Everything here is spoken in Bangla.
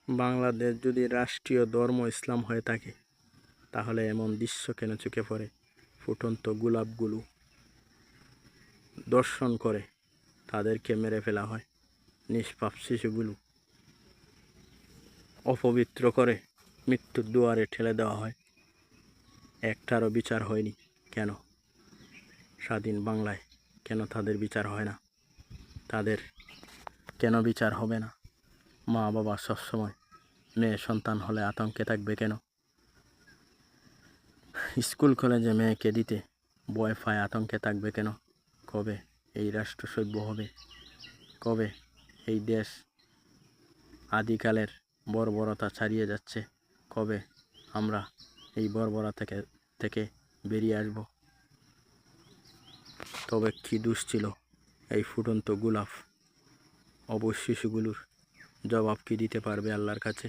বাংলাদেশ যদি রাষ্ট্রীয় ধর্ম ইসলাম হয়ে থাকে, তাহলে এমন দৃশ্য কেন চোখে পড়ে? ফুটন্ত গোলাপগুলো দর্শন করে তাদেরকে মেরে ফেলা হয়, নিষ্পাপ শিশুগুলো অপবিত্র করে মৃত্যুর দুয়ারে ঠেলে দেওয়া হয়। একটারও বিচার হয়নি কেন? স্বাধীন বাংলায় কেন তাদের বিচার হয় না? তাদের কেন বিচার হবে না? মা বাবা সবসময় মেয়ে সন্তান হলে আতঙ্কে থাকবে কেন? স্কুল কলেজে মেয়েকে দিতে ভয় পায়, আতঙ্কে থাকবে কেন? কবে এই রাষ্ট্র সভ্য হবে? কবে এই দেশ আদিকালের বর্বরতা ছাড়িয়ে যাচ্ছে? কবে আমরা এই বর্বরতা থেকে বেরিয়ে আসব? তবে কি দোষ ছিল এই ফুটন্ত গোলাপ অবশ শিশুগুলোর? জবাব কি দিতে পারবে আল্লাহর কাছে?